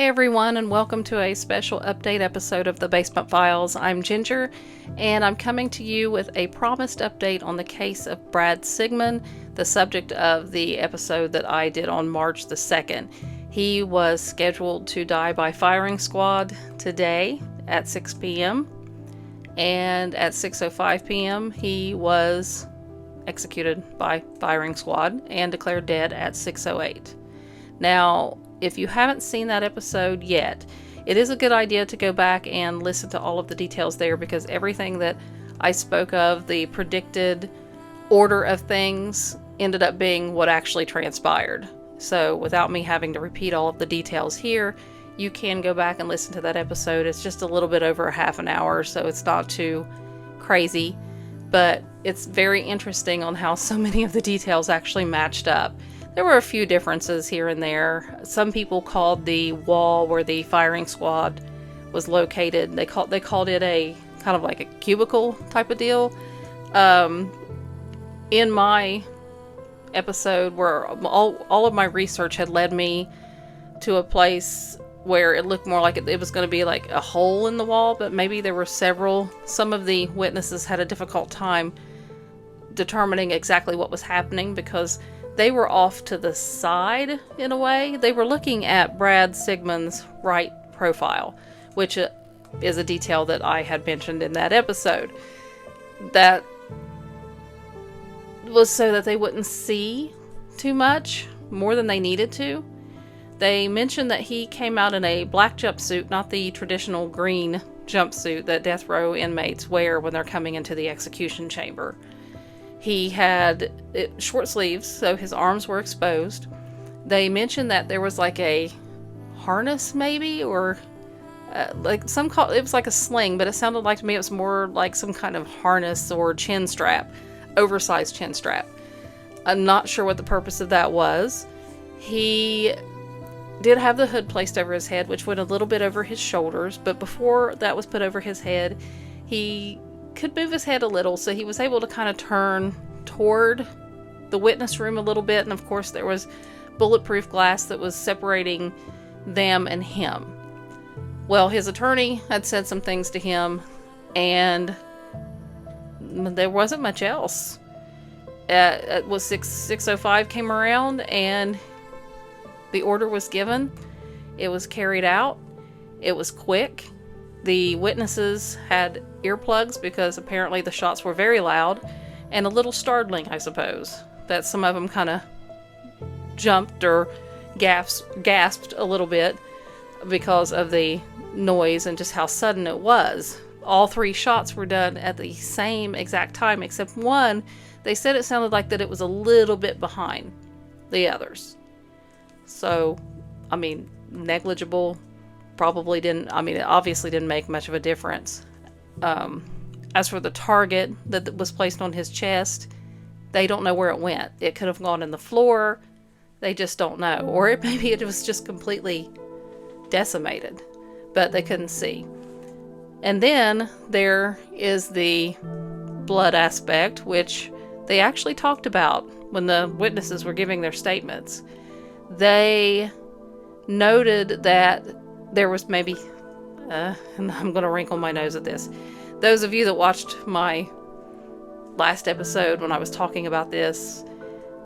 Hey everyone, and welcome to a special update episode of the Basement Files. I'm Ginger, and I'm coming to you with a promised update on the case of Brad Sigmon, the subject of the episode that I did on March the 2nd. He was scheduled to die by firing squad today at 6 p.m., and at 6:05 p.m. he was executed by firing squad and declared dead at 6:08. Now, if you haven't seen that episode yet, it is a good idea to go back and listen to all of the details there, because everything that I spoke of, the predicted order of things, ended up being what actually transpired. So without me having to repeat all of the details here, you can go back and listen to that episode. It's just a little bit over a half an hour, so it's not too crazy, but it's very interesting on how so many of the details actually matched up. There were a few differences here and there. Some people called the wall where the firing squad was located, they called it a kind of like a cubicle type of deal. In my episode, where all of my research had led me to a place where it looked more like it was going to be like a hole in the wall, but maybe there were several. Some of the witnesses had a difficult time determining exactly what was happening because they were off to the side in a way. They were looking at Brad Sigmon's right profile, which is a detail that I had mentioned in that episode. That was so that they wouldn't see too much, more than they needed to. They mentioned that he came out in a black jumpsuit, not the traditional green jumpsuit that death row inmates wear when they're coming into the execution chamber. He had short sleeves, so his arms were exposed. They mentioned that there was like a harness, maybe, or it was like a sling, but it sounded like to me it was more like some kind of harness or chin strap, oversized chin strap. I'm not sure what the purpose of that was. He did have the hood placed over his head, which went a little bit over his shoulders, but before that was put over his head, he could move his head a little, so he was able to kind of turn toward the witness room a little bit, and of course there was bulletproof glass that was separating them and him. Well, his attorney had said some things to him, and there wasn't much else. It was 6:05 came around, and the order was given. It was carried out. It was quick. The witnesses had earplugs because apparently the shots were very loud and a little startling, I suppose, that some of them kind of jumped or gasped a little bit because of the noise and just how sudden it was. All three shots were done at the same exact time, except one, they said it sounded like that it was a little bit behind the others. So, I mean, negligible. It obviously didn't make much of a difference. As for the target that was placed on his chest, they don't know where it went. It could have gone in the floor. They just don't know. Or maybe it was just completely decimated, but they couldn't see. And then there is the blood aspect, which they actually talked about when the witnesses were giving their statements. They noted that there was maybe, and I'm going to wrinkle my nose at this. Those of you that watched my last episode when I was talking about this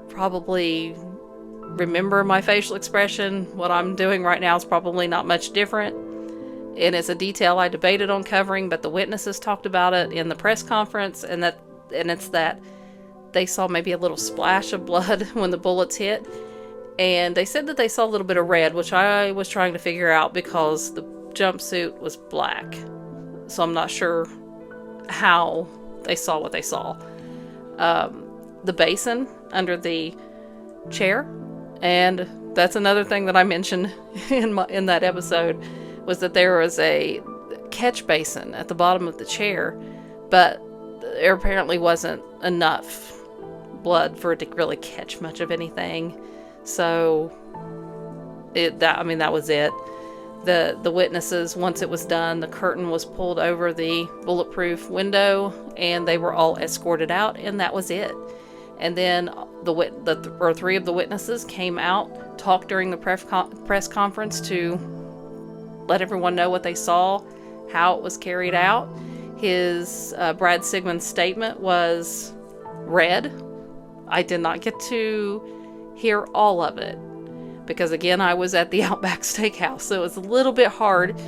probably remember my facial expression. What I'm doing right now is probably not much different. And it's a detail I debated on covering, but the witnesses talked about it in the press conference, and it's that they saw maybe a little splash of blood when the bullets hit. And they said that they saw a little bit of red, which I was trying to figure out because the jumpsuit was black. So I'm not sure how they saw what they saw. The basin under the chair, and that's another thing that I mentioned in that episode, was that there was a catch basin at the bottom of the chair, but there apparently wasn't enough blood for it to really catch much of anything. So that was it. The witnesses, once it was done, the curtain was pulled over the bulletproof window, and they were all escorted out, and that was it. And then three of the witnesses came out, talked during the press conference to let everyone know what they saw, how it was carried out. His Brad Sigmon statement was read. I did not get to hear all of it because, again, I was at the Outback Steakhouse, so it was a little bit hard,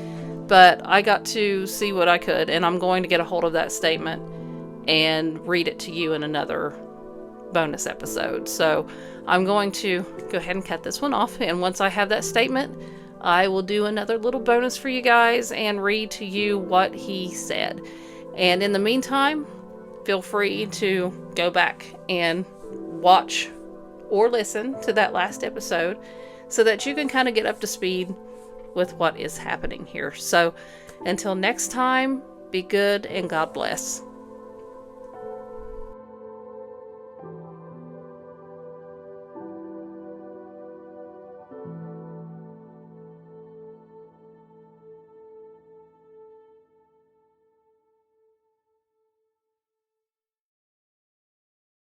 but I got to see what I could, and I'm going to get a hold of that statement and read it to you in another bonus episode. So I'm going to go ahead and cut this one off, and once I have that statement, I will do another little bonus for you guys and read to you what he said. And in the meantime, feel free to go back and watch or listen to that last episode so that you can kind of get up to speed with what is happening here. So until next time, be good and God bless.